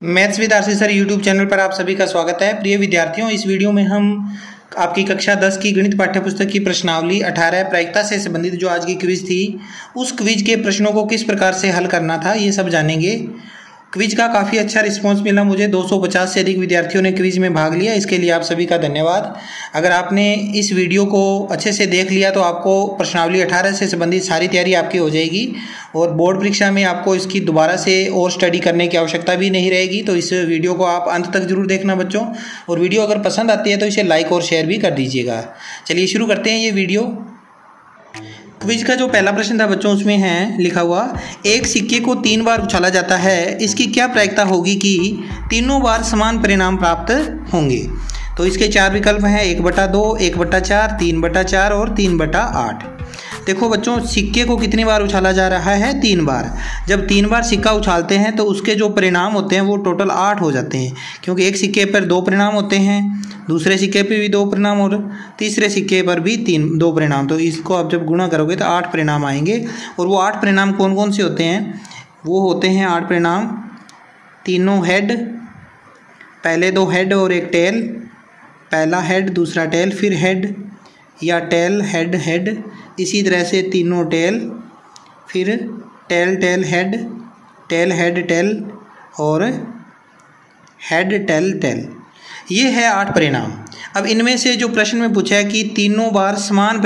Maths with RC sir YouTube channel पर आप सभी का स्वागत है। प्रिय विद्यार्थियों, इस वीडियो में हम आपकी कक्षा 10 की गणित पाठ्यपुस्तक की प्रश्नावली 18 प्रायिकता से संबंधित जो आज की क्विज थी, उस क्विज के प्रश्नों को किस प्रकार से हल करना था ये सब जानेंगे। क्विज का काफ़ी अच्छा रिस्पांस मिला मुझे। 250 से अधिक विद्यार्थियों ने क्विज में भाग लिया, इसके लिए आप सभी का धन्यवाद। अगर आपने इस वीडियो को अच्छे से देख लिया तो आपको प्रश्नावली 18 से संबंधित सारी तैयारी आपकी हो जाएगी और बोर्ड परीक्षा में आपको इसकी दोबारा से और स्टडी करने की आवश्यकता भी नहीं रहेगी। तो इस वीडियो को आप अंत तक जरूर देखना बच्चों, और वीडियो अगर पसंद आती है तो इसे लाइक और शेयर भी कर दीजिएगा। चलिए शुरू करते हैं ये वीडियो। क्विज का जो पहला प्रश्न था बच्चों, उसमें है लिखा हुआ, एक सिक्के को 3 बार उछाला जाता है, इसकी क्या प्रायिकता होगी कि तीनों बार समान परिणाम प्राप्त होंगे। तो इसके 4 विकल्प हैं, 1/2, 1/4, 3/4 और 3/8। देखो बच्चों, सिक्के को कितनी बार उछाला जा रहा है? 3 बार। जब 3 बार सिक्का उछालते हैं तो उसके जो परिणाम होते हैं वो टोटल 8 हो जाते हैं, क्योंकि एक सिक्के पर 2 परिणाम होते हैं, दूसरे सिक्के पे भी 2 परिणाम और तीसरे सिक्के पर भी 2 परिणाम। तो इसको आप जब गुणा करोगे तो 8 परिणाम आएंगे। और वो 8 परिणाम कौन कौन से होते हैं? वो होते हैं 8 परिणाम, तीनों हेड, पहले 2 हेड और एक टेल, पहला हेड दूसरा टेल, फिर हेड या टेल हेड हेड, इसी तरह से तीनों टेल, फिर tail tail head, tail head tail और हेड टेल टेल। ये है 8 परिणाम। अब इनमें से जो प्रश्न में पूछा है कि तीनों बार समान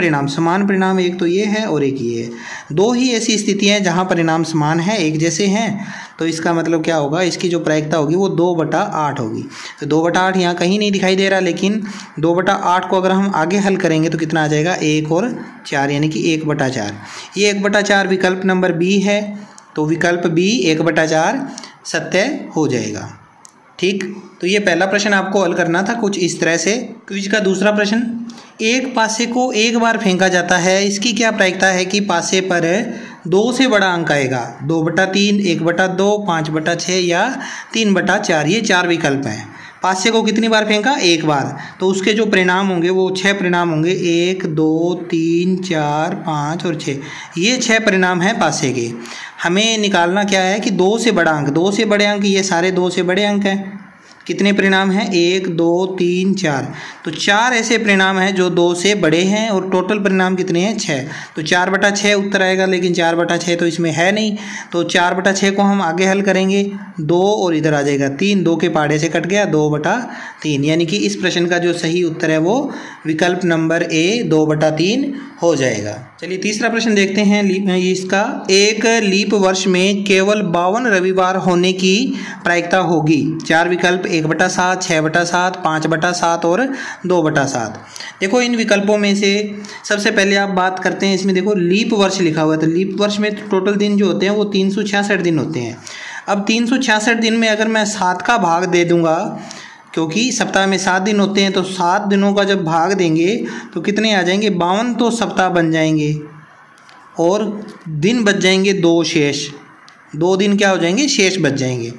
परिणाम एक तो ये है और एक ये है। 2 ही ऐसी स्थितियाँ हैं जहाँ परिणाम समान है, एक जैसे हैं। तो इसका मतलब क्या होगा? इसकी जो प्रायिकता होगी वो 2/8 होगी। तो 2/8 यहाँ कहीं नहीं दिखाई दे रहा, लेकिन 2/8 को अगर हम आगे हल करेंगे तो कितना आ जाएगा? 1 और 4, यानी कि 1/4। ये 1/4 विकल्प नंबर बी है, तो विकल्प बी 1/4 सत्य हो जाएगा। ठीक, तो ये पहला प्रश्न आपको हल करना था कुछ इस तरह से। क्विज का दूसरा प्रश्न, एक पासे को 1 बार फेंका जाता है, इसकी क्या प्रायिकता है कि पासे पर 2 से बड़ा अंक आएगा? 2/3, 1/2, 5/6 या 3/4। ये 4 विकल्प हैं। पासे को कितनी बार फेंका? 1 बार। तो उसके जो परिणाम होंगे वो 6 परिणाम होंगे, 1, 2, 3, 4, 5 और 6। ये 6 परिणाम हैं पासे के। हमें निकालना क्या है कि 2 से बड़ा अंक, 2 से बड़े अंक, ये सारे 2 से बड़े अंक हैं। कितने परिणाम हैं? 1, 2, 3, 4। तो 4 ऐसे परिणाम हैं जो 2 से बड़े हैं, और टोटल परिणाम कितने हैं? 6। तो 4/6 उत्तर आएगा, लेकिन 4/6 तो इसमें है नहीं। तो 4/6 को हम आगे हल करेंगे, 2 और इधर आ जाएगा 3, 2 के पहाड़े से कट गया, 2/3। यानी कि इस प्रश्न का जो सही उत्तर है वो विकल्प नंबर ए 2/3 हो जाएगा। चलिए तीसरा प्रश्न देखते हैं इसका। एक लीप वर्ष में केवल 52 रविवार होने की प्रायिकता होगी। 4 विकल्प, 1/7, 6/7, 5/7 और 2/7। देखो इन विकल्पों में से सबसे पहले आप बात करते हैं, इसमें देखो लीप वर्ष लिखा हुआ है, तो लीप वर्ष में टोटल दिन जो होते हैं वो 366 दिन होते हैं। अब 366 दिन में अगर मैं 7 का भाग दे दूंगा, क्योंकि सप्ताह में 7 दिन होते हैं, तो 7 दिनों का जब भाग देंगे तो कितने आ जाएंगे? 52 तो सप्ताह बन जाएंगे और दिन बच जाएंगे 2 शेष। 2 दिन क्या हो जाएंगे? शेष बच जाएंगे।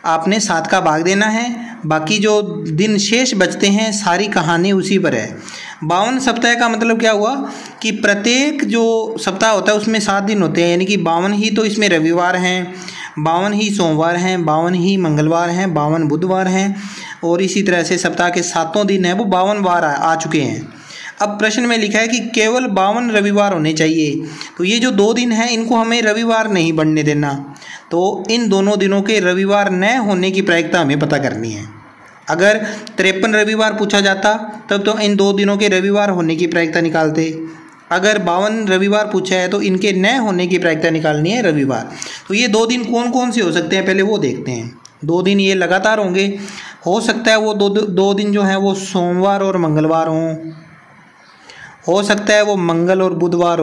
आपने 7 का भाग देना है, बाकी जो दिन शेष बचते हैं सारी कहानी उसी पर है। 52 सप्ताह का मतलब क्या हुआ कि प्रत्येक जो सप्ताह होता है उसमें 7 दिन होते हैं, यानी कि 52 ही तो इसमें रविवार हैं, 52 ही सोमवार हैं, 52 ही मंगलवार हैं, 52 बुधवार हैं, और इसी तरह से सप्ताह के 7 दिन हैं वो 52 बार आ चुके हैं। अब प्रश्न में लिखा है कि केवल 52 रविवार होने चाहिए, तो ये जो 2 दिन हैं इनको हमें रविवार नहीं बनने देना। तो इन दोनों दिनों के रविवार न होने की प्रायिकता हमें पता करनी है। अगर 53 रविवार पूछा जाता तब तो इन 2 दिनों के रविवार होने की प्रायिकता निकालते। अगर 52 रविवार पूछा है तो इनके न होने की प्रायिकता निकालनी है रविवार। तो ये 2 दिन कौन कौन से हो सकते हैं, पहले वो देखते हैं। 2 दिन ये लगातार होंगे, हो सकता है वो दो दिन जो हैं वो सोमवार और मंगलवार हों, हो सकता है वो मंगल और बुधवार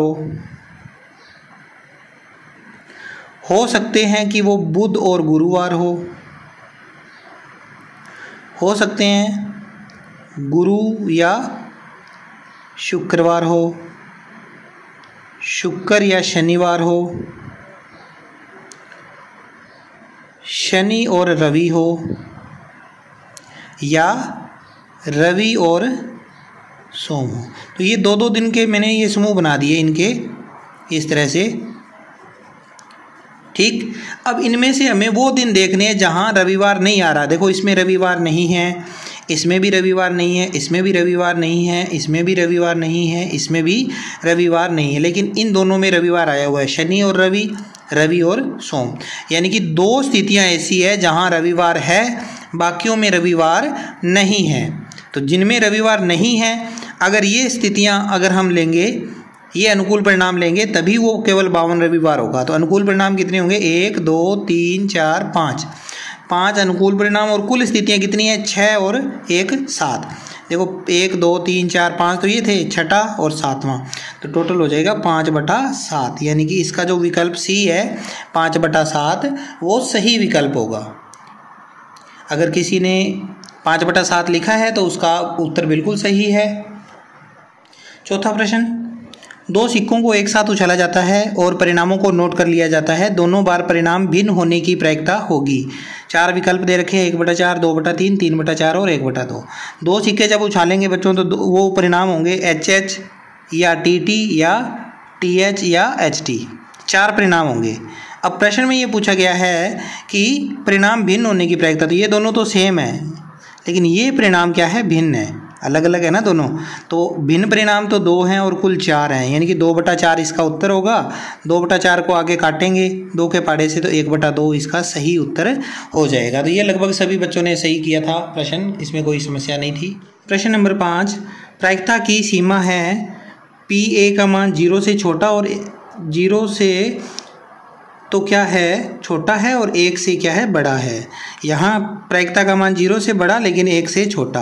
हो सकते हैं कि वो बुध और गुरुवार हो सकते हैं गुरु या शुक्रवार हो, शुक्र या शनिवार हो, शनि और रवि हो, या रवि और सोम हो। तो ये 2-2 दिन के मैंने ये समूह बना दिए इनके इस तरह से। ठीक। अब इनमें से हमें वो दिन देखने हैं जहाँ रविवार नहीं आ रहा। देखो इसमें रविवार नहीं है, इसमें भी रविवार नहीं है, इसमें भी रविवार नहीं है, इसमें भी रविवार नहीं है, इसमें भी रविवार नहीं है, लेकिन इन दोनों में रविवार आया हुआ है, शनि और रवि, रवि और सोम। यानी कि दो स्थितियां ऐसी है जहां रविवार है, बाकियों में रविवार नहीं है। तो जिनमें रविवार नहीं है, अगर ये स्थितियां अगर हम लेंगे, ये अनुकूल परिणाम लेंगे, तभी वो केवल 52 रविवार होगा। तो अनुकूल परिणाम कितने होंगे? 1 2 3 4 5, 5 अनुकूल परिणाम। और कुल स्थितियाँ कितनी हैं? 6 और 1 7। देखो 1 2 3 4 5 तो ये थे, छठा और सातवां, तो टोटल हो जाएगा 5/7। यानी कि इसका जो विकल्प सी है 5/7 वो सही विकल्प होगा। अगर किसी ने 5/7 लिखा है तो उसका उत्तर बिल्कुल सही है। चौथा प्रश्न, दो सिक्कों को एक साथ उछाला जाता है और परिणामों को नोट कर लिया जाता है, दोनों बार परिणाम भिन्न होने की प्रायिकता होगी। 4 विकल्प दे रखे हैं, 1/4, 2/3, 3/4 और 1/2। दो सिक्के जब उछालेंगे बच्चों तो वो परिणाम होंगे HH या TT या TH या HT, 4 परिणाम होंगे। अब प्रश्न में ये पूछा गया है कि परिणाम भिन्न होने की प्रायिकता, तो ये दोनों तो सेम है, लेकिन ये परिणाम क्या है? भिन्न है, अलग अलग है ना दोनों। तो भिन्न परिणाम तो 2 हैं और कुल 4 हैं, यानी कि 2/4 इसका उत्तर होगा। 2/4 को आगे काटेंगे 2 के पाड़े से, तो 1/2 इसका सही उत्तर हो जाएगा। तो ये लगभग सभी बच्चों ने सही किया था प्रश्न, इसमें कोई समस्या नहीं थी। प्रश्न नंबर 5, प्रायिकता की सीमा है PA का मान 0 से छोटा और 0 से तो क्या है? छोटा है, और 1 से क्या है? बड़ा है। यहाँ प्रायिकता का मान 0 से बड़ा लेकिन 1 से छोटा।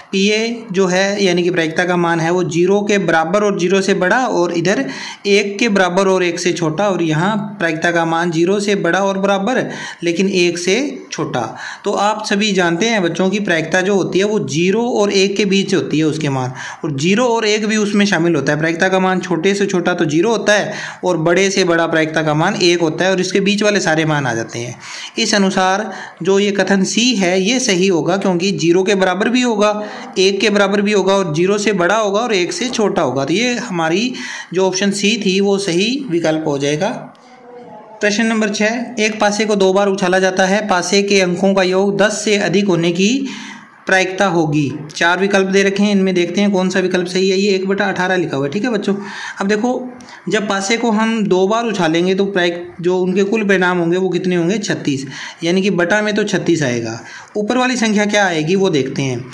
PA जो है यानी कि प्रायिकता का मान है वो 0 के बराबर और 0 से बड़ा, और इधर 1 के बराबर और 1 से छोटा, और यहाँ प्रायिकता का मान 0 से बड़ा और बराबर लेकिन 1 से छोटा। तो आप सभी जानते हैं बच्चों की प्रायिकता जो होती है वो 0 और 1 के बीच होती है उसके मान, और 0 और 1 भी उसमें शामिल होता है। प्रायिकता का मान छोटे से छोटा तो 0 होता है, और बड़े से बड़ा प्रायिकता का मान 1 होता है, और इसके बीच वाले सारे मान आ जाते हैं। इस अनुसार जो ये कथन C है ये सही होगा, क्योंकि 0 के बराबर भी होगा, 1 के बराबर भी होगा, और 0 से बड़ा होगा और 1 से छोटा होगा। तो ये हमारी जो ऑप्शन C थी वो सही विकल्प हो जाएगा। प्रश्न नंबर 6, एक पासे को 2 बार उछाला जाता है, पासे के अंकों का योग 10 से अधिक होने की प्रायिकता होगी। 4 विकल्प दे रखे हैं, इनमें देखते हैं कौन सा विकल्प सही है। ये 1/18 लिखा हुआ है, ठीक है बच्चों। अब देखो जब पासे को हम 2 बार उछालेंगे तो जो उनके कुल परिणाम होंगे वो कितने होंगे? 36, यानी कि बटा में तो 36 आएगा। ऊपर वाली संख्या क्या आएगी वो देखते हैं।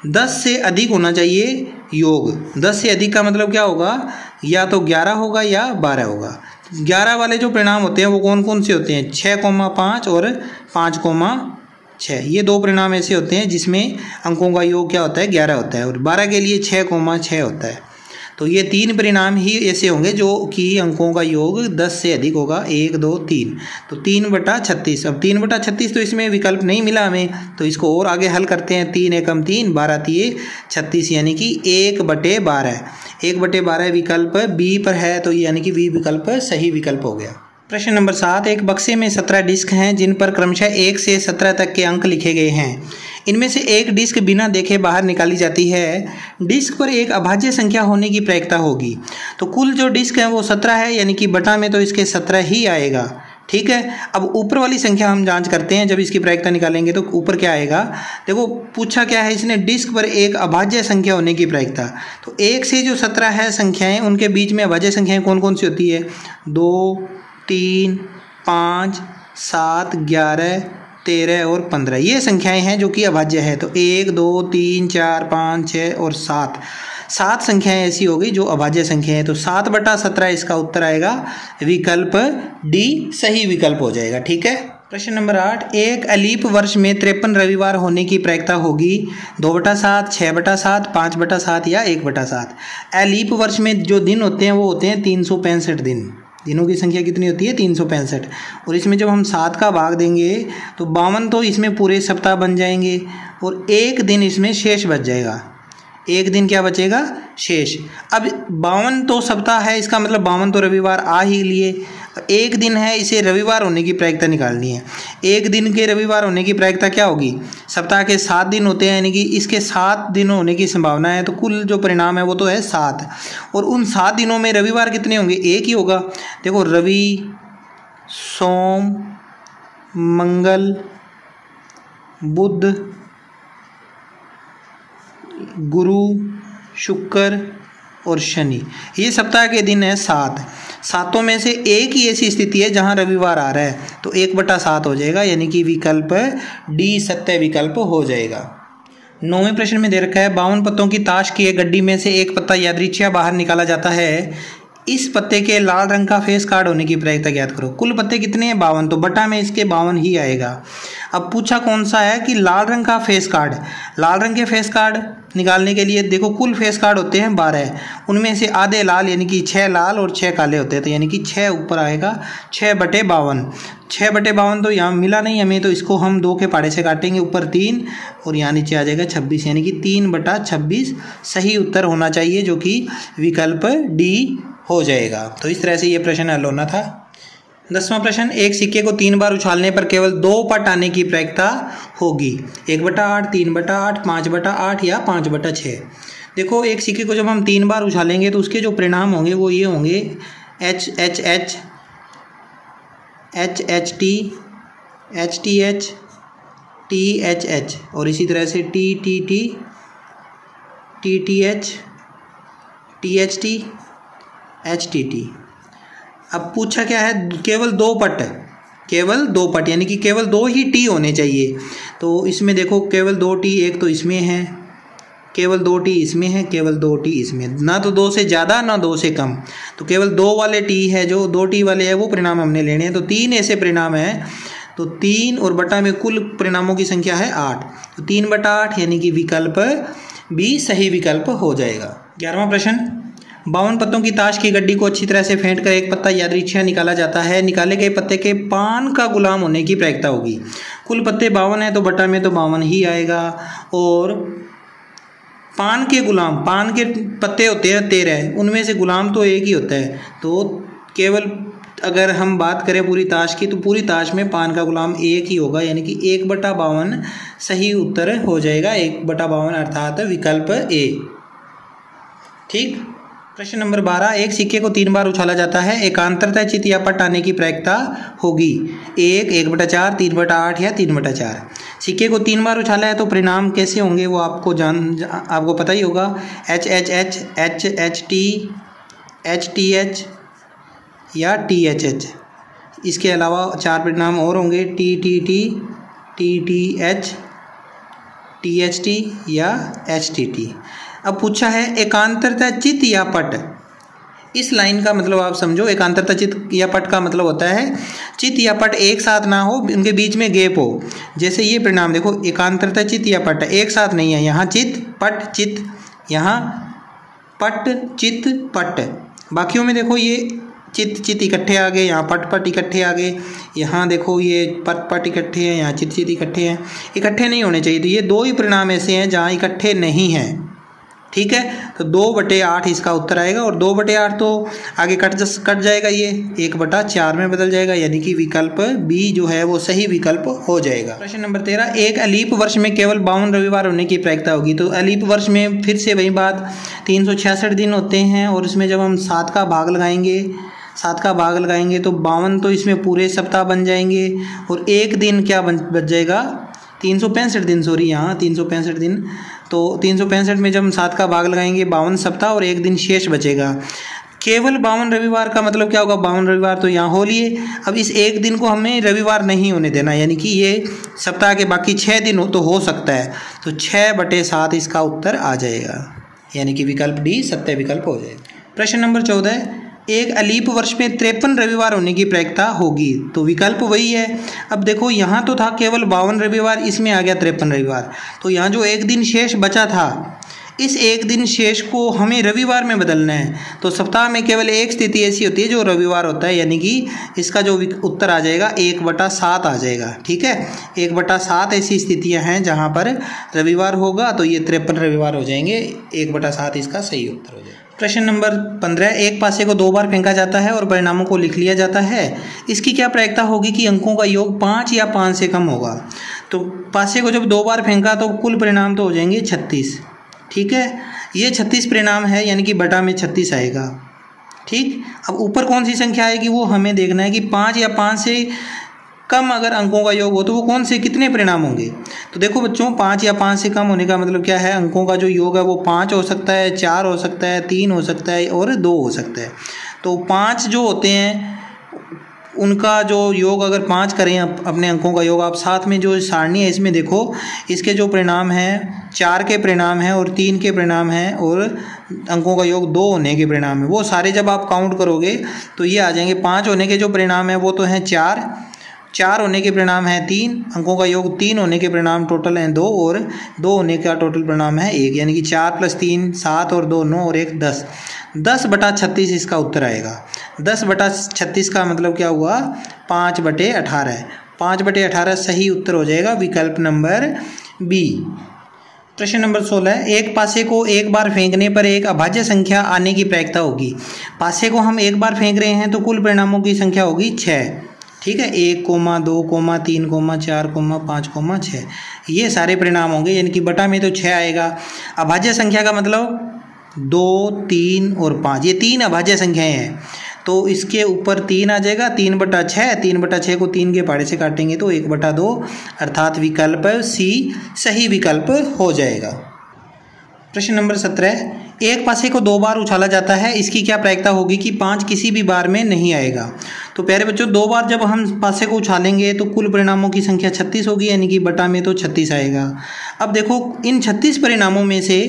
10 से अधिक होना चाहिए योग, 10 से अधिक का मतलब क्या होगा? या तो 11 होगा या 12 होगा। 11 वाले जो परिणाम होते हैं वो कौन कौन से होते हैं? 6,5 और 5,6। ये 2 परिणाम ऐसे होते हैं जिसमें अंकों का योग क्या होता है? 11 होता है, और 12 के लिए 6,6 होता है। तो ये 3 परिणाम ही ऐसे होंगे जो कि अंकों का योग 10 से अधिक होगा। 1 2 3, तो 3/36। अब 3/36 तो इसमें विकल्प नहीं मिला हमें, तो इसको और आगे हल करते हैं। 3 एकम 3, 12 3 36, यानी कि 1/12। 1/12 विकल्प बी पर है, तो यानी कि बी विकल्प सही विकल्प हो गया। प्रश्न नंबर 7, एक बक्से में 17 डिस्क हैं जिन पर क्रमशः 1 से 17 तक के अंक लिखे गए हैं। इनमें से एक डिस्क बिना देखे बाहर निकाली जाती है। डिस्क पर एक अभाज्य संख्या होने की प्रायिकता होगी। तो कुल जो डिस्क है वो 17 है, यानी कि बटा में तो इसके 17 ही आएगा, ठीक है। अब ऊपर वाली संख्या हम जांच करते हैं, जब इसकी प्रायिकता निकालेंगे तो ऊपर क्या आएगा? देखो पूछा क्या है इसने? डिस्क पर एक अभाज्य संख्या होने की प्रायिकता। तो 1 से जो 17 है संख्याएं, उनके बीच में अभाज्य संख्याएं कौन कौन सी होती है? 2 3 5 7 11 13 और 15, ये संख्याएं हैं जो कि अभाज्य है। तो 1 2 3 4 5 6 और 7 संख्याएं ऐसी होगी जो अभाज्य संख्या है। तो 7/17 इसका उत्तर आएगा। विकल्प डी सही विकल्प हो जाएगा, ठीक है। प्रश्न नंबर 8, एक अलीप वर्ष में 53 रविवार होने की प्रायिकता होगी। 2/7, 6/7, 5/7 या 1/7। अलीप वर्ष में जो दिन होते हैं वो होते हैं 365 दिन। दिनों की संख्या कितनी होती है? 365। और इसमें जब हम 7 का भाग देंगे तो 52 तो इसमें पूरे सप्ताह बन जाएंगे, और एक दिन इसमें शेष बच जाएगा। एक दिन क्या बचेगा? शेष। अब 52 तो सप्ताह है, इसका मतलब 52 तो रविवार आ ही लिए। एक दिन है, इसे रविवार होने की प्रायिकता निकालनी है। एक दिन के रविवार होने की प्रायिकता क्या होगी? सप्ताह के 7 दिन होते हैं, यानी कि इसके 7 दिन होने की संभावना है। तो कुल जो परिणाम है वो तो है 7, और उन 7 दिनों में रविवार कितने होंगे? एक ही होगा। देखो रवि सोम, मंगल, बुध, गुरु, शुक्र और शनि। ये सप्ताह के दिन है 7। सातों में से एक ही ऐसी स्थिति है जहां रविवार आ रहा है, तो 1/7 हो जाएगा, यानी कि विकल्प डी सत्य विकल्प हो जाएगा। 9वें प्रश्न में दे रखा है 52 पत्तों की ताश की एक गड्डी में से एक पत्ता यादृच्छिया बाहर निकाला जाता है। इस पत्ते के लाल रंग का फेस कार्ड होने की प्रायिकता ज्ञात करो। कुल पत्ते कितने हैं? 52, तो बटा में इसके 52 ही आएगा। अब पूछा कौन सा है कि लाल रंग का फेस कार्ड। लाल रंग के फेस कार्ड निकालने के लिए देखो कुल फेस कार्ड होते हैं 12, उनमें से आधे लाल यानी कि 6 लाल और 6 काले होते हैं, तो यानी कि 6 ऊपर आएगा, 6/52। 6/52 तो यहाँ मिला नहीं हमें, तो इसको हम 2 के पाड़े से काटेंगे, ऊपर 3 और यहाँ नीचे आ जाएगा 26, यानी कि 3/26 सही उत्तर होना चाहिए, जो कि विकल्प डी हो जाएगा। तो इस तरह से ये प्रश्न हल होना था। 10वां प्रश्न, एक सिक्के को 3 बार उछालने पर केवल 2 पट आने की प्रायिकता होगी। 1/8, 3/8, 5/8 या 5/6। देखो एक सिक्के को जब हम 3 बार उछालेंगे तो उसके जो परिणाम होंगे वो ये होंगे HHH, HHT, HTH, THH और इसी तरह से TTT, TTH, THT, HTT। अब पूछा क्या है? केवल 2 पट, केवल 2 पट यानी कि केवल 2 ही टी होने चाहिए। तो इसमें देखो केवल 2 टी, एक तो इसमें है, केवल 2 टी इसमें है, केवल 2 टी इसमें, ना तो 2 से ज़्यादा ना 2 से कम। तो केवल 2 वाले टी है, जो 2 टी वाले है वो परिणाम हमने लेने हैं। तो 3 ऐसे परिणाम हैं, तो 3 और बटा में कुल परिणामों की संख्या है 8, तो 3/8 यानी कि विकल्प बी सही विकल्प हो जाएगा। 11वां प्रश्न, 52 पत्तों की ताश की गड्डी को अच्छी तरह से फेंट कर एक पत्ता यादृच्छिया निकाला जाता है। निकाले गए पत्ते के पान का गुलाम होने की प्रायिकता होगी। कुल पत्ते 52 है, तो बटा में तो 52 ही आएगा, और पान के गुलाम, पान के पत्ते होते हैं 13, उनमें से गुलाम तो एक ही होता है। तो केवल अगर हम बात करें पूरी ताश की, तो पूरी ताश में पान का गुलाम एक ही होगा, यानी कि 1/52 सही उत्तर हो जाएगा। 1/52 अर्थात विकल्प ए। ठीक। प्रश्न नंबर 12, एक सिक्के को 3 बार उछाला जाता है, एकांतरतः चित या पट आने की प्रायिकता होगी। 1, 1/4, 3/8 या 3/4। सिक्के को 3 बार उछाला है तो परिणाम कैसे होंगे वो आपको पता ही होगा। HHH, HHT, HTH या THH। इसके अलावा 4 परिणाम और होंगे, TTT, TTH, THT या HTT। अब पूछा है एकांतरतः चित या पट। इस लाइन का मतलब आप समझो, एकांतरतः चित या पट का मतलब होता है चित या पट एक साथ ना हो, उनके बीच में गैप हो। जैसे ये परिणाम देखो, एकांतरतः चित या पट एक साथ नहीं है, यहाँ चित पट चित, यहाँ पट चित पट। बाकियों में देखो ये चित चित इकट्ठे आ गए, यहाँ पट पट इकट्ठे आ गए, यहाँ देखो ये पट पट इकट्ठे हैं, यहाँ चित चित इकट्ठे हैं। इकट्ठे नहीं होने चाहिए, तो ये 2 ही परिणाम ऐसे हैं जहाँ इकट्ठे नहीं हैं। ठीक है, तो 2/8 इसका उत्तर आएगा, और 2/8 तो आगे कट जाएगा, ये 1/4 में बदल जाएगा, यानी कि विकल्प बी जो है वो सही विकल्प हो जाएगा। प्रश्न नंबर 13, एक अलीप वर्ष में केवल 52 रविवार होने की प्रायिकता होगी। तो अलीप वर्ष में फिर से वही बात, 366 दिन होते हैं, और इसमें जब हम 7 का भाग लगाएंगे, 7 का भाग लगाएंगे तो 52 तो इसमें पूरे सप्ताह बन जाएंगे, और एक दिन क्या बच जाएगा, 365 दिन, सॉरी यहाँ 365 दिन। तो 365 में जब हम 7 का भाग लगाएंगे 52 सप्ताह और एक दिन शेष बचेगा। केवल 52 रविवार का मतलब क्या होगा, 52 रविवार तो यहाँ हो लिए। अब इस एक दिन को हमें रविवार नहीं होने देना, यानी कि ये सप्ताह के बाकी 6 दिन तो हो सकता है, तो 6/7 इसका उत्तर आ जाएगा, यानी कि विकल्प डी सत्य विकल्प हो जाएगा। प्रश्न नंबर 14, एक अलीप वर्ष में 53 रविवार होने की प्रायिकता होगी। तो विकल्प वही है। अब देखो यहाँ तो था केवल 52 रविवार, इसमें आ गया 53 रविवार, तो यहाँ जो एक दिन शेष बचा था, इस एक दिन शेष को हमें रविवार में बदलना है। तो सप्ताह में केवल एक स्थिति ऐसी होती है जो रविवार होता है, यानी कि इसका जो उत्तर आ जाएगा 1/7 आ जाएगा। ठीक है, 1/7 ऐसी स्थितियां हैं जहां पर रविवार होगा, तो ये 53 रविवार हो जाएंगे, 1/7 इसका सही उत्तर हो जाएगा। प्रश्न नंबर 15, एक पासे को 2 बार फेंका जाता है और परिणामों को लिख लिया जाता है। इसकी क्या प्रायिकता होगी कि अंकों का योग 5 या 5 से कम होगा। तो पासे को जब 2 बार फेंका तो कुल परिणाम तो हो जाएंगे 36। ठीक है, ये 36 परिणाम है, यानी कि बटा में 36 आएगा। ठीक। अब ऊपर कौन सी संख्या आएगी वो हमें देखना है कि 5 या 5 से कम अगर अंकों का योग हो तो वो कौन से कितने परिणाम होंगे। तो देखो बच्चों, 5 या 5 से कम होने का मतलब क्या है, अंकों का जो योग है वो 5 हो सकता है, 4 हो सकता है, 3 हो सकता है और 2 हो सकता है। तो 5 जो होते हैं उनका जो योग अगर 5 करें अपने अंकों का योग, आप साथ में जो सारणी है इसमें देखो, इसके जो परिणाम हैं 4 के परिणाम हैं और 3 के परिणाम हैं और अंकों का योग 2 होने के परिणाम है, वो सारे जब आप काउंट करोगे तो ये आ जाएंगे। 5 होने के जो परिणाम है वो तो हैं 4 होने के परिणाम है 3, अंकों का योग 3 होने के परिणाम टोटल हैं 2 और 2 होने का टोटल परिणाम है 1, यानी कि 4 + 3 7 और 2 9 और 1 10। 10/36 इसका उत्तर आएगा। 10/36 का मतलब क्या हुआ, 5/18। 5/18 सही उत्तर हो जाएगा विकल्प नंबर बी। प्रश्न नंबर 16, एक पासे को एक बार फेंकने पर एक अभाज्य संख्या आने की प्रायिकता होगी। पासे को हम एक बार फेंक रहे हैं तो कुल परिणामों की संख्या होगी 6। ठीक है, 1, 2, 3, 4, 5, 6 ये सारे परिणाम होंगे, यानी कि बटा में तो 6 आएगा। अभाज्य संख्या का मतलब 2, 3 और 5, ये 3 अभाज्य संख्याएं हैं तो इसके ऊपर 3 आ जाएगा। 3/6, 3/6 को 3 के पहाड़े से काटेंगे तो 1/2, अर्थात विकल्प सी सही विकल्प हो जाएगा। प्रश्न नंबर 17, एक पासे को 2 बार उछाला जाता है, इसकी क्या प्रायिकता होगी कि 5 किसी भी बार में नहीं आएगा। तो प्यारे बच्चों, 2 बार जब हम पासे को उछालेंगे तो कुल परिणामों की संख्या 36 होगी, यानी कि बटा में तो 36 आएगा। अब देखो, इन 36 परिणामों में से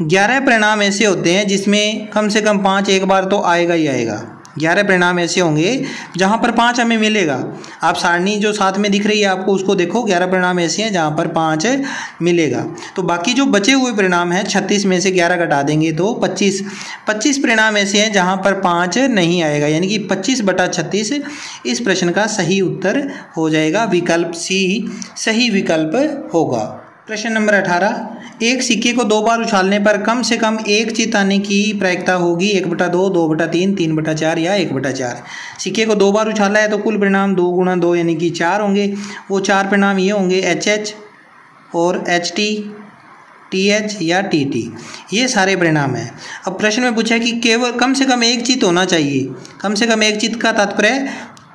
11 परिणाम ऐसे होते हैं जिसमें कम से कम 5 एक बार तो आएगा ही आएगा। 11 परिणाम ऐसे होंगे जहाँ पर 5 हमें मिलेगा। आप सारणी जो साथ में दिख रही है आपको उसको देखो, 11 परिणाम ऐसे हैं जहाँ पर 5 मिलेगा। तो बाकी जो बचे हुए परिणाम हैं 36 में से 11 घटा देंगे तो 25 परिणाम ऐसे हैं जहाँ पर 5 नहीं आएगा, यानी कि 25/36 इस प्रश्न का सही उत्तर हो जाएगा। विकल्प सी सही विकल्प होगा। प्रश्न नंबर 18, एक सिक्के को 2 बार उछालने पर कम से कम एक चित आने की प्रायिकता होगी 1/2, 2/3, 3/4 या 1/4। सिक्के को 2 बार उछाला है तो कुल परिणाम 2 × 2 यानी कि 4 होंगे। वो 4 परिणाम ये होंगे HH और HT, TH या TT, ये सारे परिणाम हैं। अब प्रश्न में पूछा कि केवल कम से कम एक चित होना चाहिए। कम से कम एक चित का तात्पर्य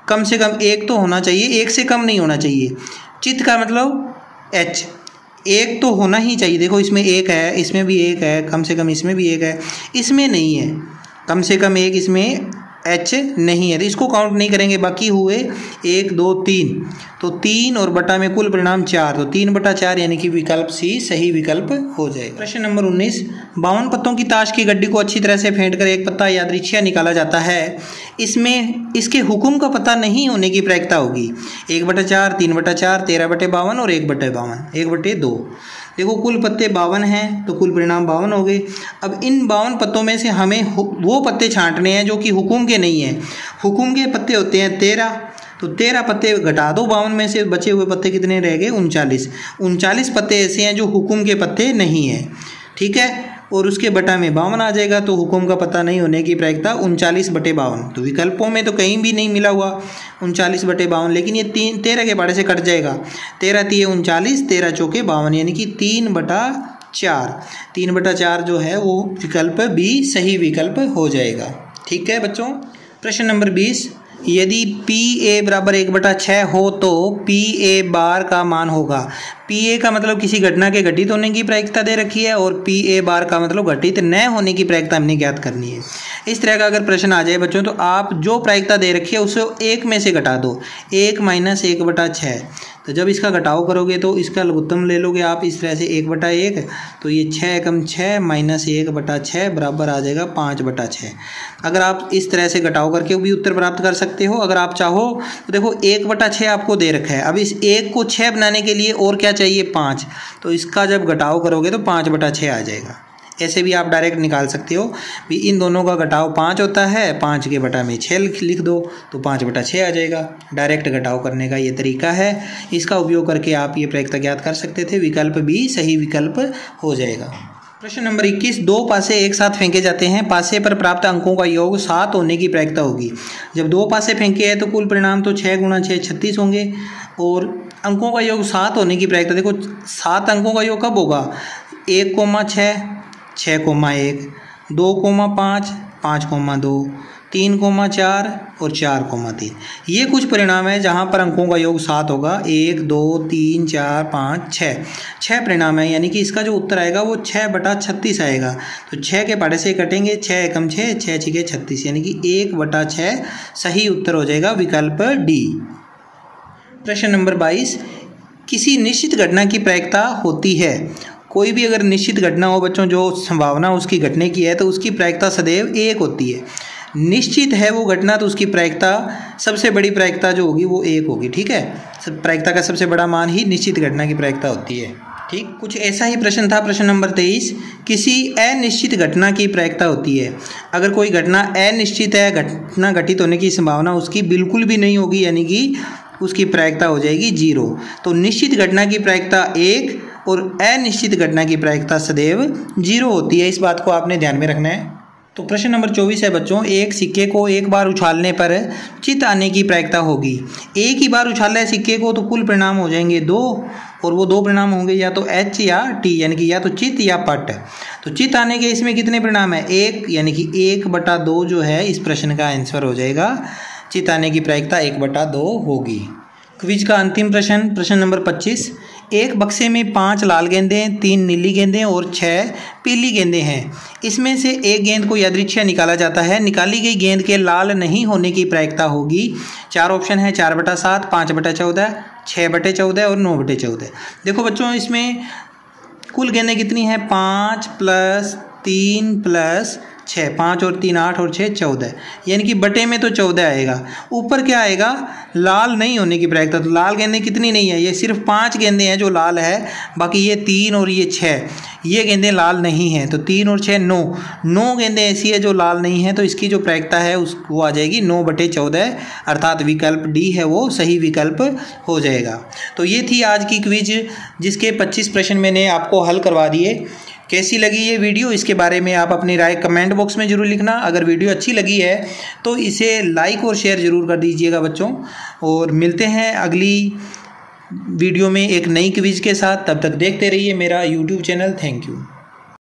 कम से कम एक तो होना चाहिए, एक से कम नहीं होना चाहिए। चित का मतलब H, एक तो होना ही चाहिए। देखो, इसमें एक है, इसमें भी एक है, कम से कम इसमें भी एक है, इसमें नहीं है। कम से कम एक इसमें H नहीं है तो इसको काउंट नहीं करेंगे। बाकी हुए 1, 2, 3, तो 3 और बटा में कुल परिणाम 4, तो 3/4 यानी कि विकल्प सी सही विकल्प हो जाएगा। प्रश्न नंबर 19, 52 पत्तों की ताश की गड्डी को अच्छी तरह से फेंटकर एक पत्ता यादृच्छिक निकाला जाता है। इसमें इसके हुक्म का पता नहीं होने की प्रायिकता होगी 1/4, 3/4, 13/52 और 1/52, 1/2। देखो, कुल पत्ते 52 हैं तो कुल परिणाम 52 हो गए। अब इन 52 पत्तों में से हमें वो पत्ते छांटने हैं जो कि हुक्म के नहीं हैं। हुक्म के पत्ते होते हैं 13, तो 13 पत्ते घटा दो 52 में से, बचे हुए पत्ते कितने रह गए 39। 39 पत्ते ऐसे हैं जो हुक्म के पत्ते नहीं हैं। ठीक है, और उसके बटा में 52 आ जाएगा तो हुक्म का पता नहीं होने की प्रायिकता 39/52। तो विकल्पों में तो कहीं भी नहीं मिला हुआ 39/52, लेकिन ये 13 के पहाड़े से कट जाएगा। 13 × 3 = 39, 13 × 4 = 52, यानी कि 3/4। 3/4 जो है वो विकल्प बी सही विकल्प हो जाएगा। ठीक है बच्चों। प्रश्न नंबर 20, यदि PA = 1/6 हो तो PA बार का मान होगा। PA का मतलब किसी घटना के घटित होने की प्रायिकता दे रखी है और PA बार का मतलब घटित न होने की प्रायिकता हमने ज्ञात करनी है। इस तरह का अगर प्रश्न आ जाए बच्चों तो आप जो प्रायिकता दे रखी है उसे 1 में से घटा दो, 1 - 1/6। तो जब इसका घटाव करोगे तो इसका लघुत्तम ले लोगे आप इस तरह से 1/1, तो ये 6 × 6 - 1/6 बराबर आ जाएगा 5/6। अगर आप इस तरह से घटाव करके भी उत्तर प्राप्त कर सकते हो। अगर आप चाहो तो देखो 1/6 आपको दे रखा है, अब इस 1 को 6 बनाने के लिए और क्या चाहिए 5, तो इसका जब घटाव करोगे तो 5/6 आ जाएगा। ऐसे भी आप डायरेक्ट निकाल सकते हो भी इन दोनों का घटाव 5 होता है, 5 के बटा में 6 लिख दो तो 5/6 आ जाएगा। डायरेक्ट घटाव करने का ये तरीका है, इसका उपयोग करके आप ये प्रायिकता ज्ञात कर सकते थे। विकल्प बी सही विकल्प हो जाएगा। प्रश्न नंबर 21, 2 पासे एक साथ फेंके जाते हैं, पासे पर प्राप्त अंकों का योग 7 होने की प्रायिकता होगी। जब 2 पासे फेंके हैं तो कुल परिणाम तो 6 × 6 = 36 होंगे और अंकों का योग 7 होने की प्रायिकता। देखो 7 अंकों का योग कब होगा, 1, 6, 6, 1, 2, 5, 5, 2, 3,4 और 4,3। ये कुछ परिणाम है जहाँ पर अंकों का योग 7 होगा। 1 2 3 4 5 6 6 परिणाम है, यानी कि इसका जो उत्तर आएगा वो 6/36 आएगा। तो 6 के पहाड़े से कटेंगे, 6 एकम 6, 6 छिके 36, यानी कि 1/6 सही उत्तर हो जाएगा विकल्प डी। प्रश्न नंबर 22, किसी निश्चित घटना की प्रायिकता होती है। कोई भी अगर निश्चित घटना हो बच्चों, जो संभावना उसकी घटने की है, तो उसकी प्रायिकता सदैव 1 होती है। निश्चित है वो घटना तो उसकी प्रायिकता, सबसे बड़ी प्रायिकता जो होगी वो 1 होगी। ठीक है, प्रायिकता का सबसे बड़ा मान ही निश्चित घटना की प्रायिकता होती है। ठीक, कुछ ऐसा ही प्रश्न था प्रश्न नंबर 23, किसी अनिश्चित घटना की प्रायिकता होती है। अगर कोई घटना अनिश्चित है, घटना घटित होने की संभावना उसकी बिल्कुल भी नहीं होगी, यानी कि उसकी प्रायिकता हो जाएगी 0। तो निश्चित घटना की प्रायिकता 1 और अनिश्चित घटना की प्रायिकता सदैव 0 होती है। इस बात को आपने ध्यान में रखना है। तो प्रश्न नंबर 24 है बच्चों, एक सिक्के को एक बार उछालने पर चित आने की प्रायिकता होगी। एक ही बार उछाला है सिक्के को तो कुल परिणाम हो जाएंगे 2, और वो 2 परिणाम होंगे या तो H या T, यानी कि या तो चित या पट। तो चित आने के इसमें कितने परिणाम है? 1, यानी कि 1/2 जो है इस प्रश्न का आंसर हो जाएगा। चित आने की प्रायिकता 1/2 होगी। क्विज का अंतिम प्रश्न, प्रश्न नंबर 25, एक बक्से में 5 लाल गेंदें, 3 नीली गेंदें और 6 पीली गेंदें हैं। इसमें से एक गेंद को यादृच्छिक निकाला जाता है। निकाली गई गेंद के लाल नहीं होने की प्रायिकता होगी। 4 ऑप्शन है, 4/7, 5/14, 6/14 और 9/14। देखो बच्चों, इसमें कुल गेंदें कितनी हैं? 5 + 3 + 6, 5 और 3 8 और 6 14, यानी कि बटे में तो 14 आएगा। ऊपर क्या आएगा? लाल नहीं होने की प्रायिकता। तो लाल गेंदें कितनी नहीं है? ये सिर्फ 5 गेंदें हैं जो लाल है, बाकी ये 3 और ये 6 ये गेंदें लाल नहीं हैं। तो 3 और 6 9 गेंदें ऐसी है जो लाल नहीं है। तो इसकी जो प्रायिकता है वो आ जाएगी 9/14, अर्थात विकल्प डी है वो सही विकल्प हो जाएगा। तो ये थी आज की क्विज, जिसके 25 प्रश्न मैंने आपको हल करवा दिए। कैसी लगी ये वीडियो, इसके बारे में आप अपनी राय कमेंट बॉक्स में ज़रूर लिखना। अगर वीडियो अच्छी लगी है तो इसे लाइक और शेयर ज़रूर कर दीजिएगा बच्चों। और मिलते हैं अगली वीडियो में एक नई क्विज के साथ। तब तक देखते रहिए मेरा यूट्यूब चैनल। Thank you.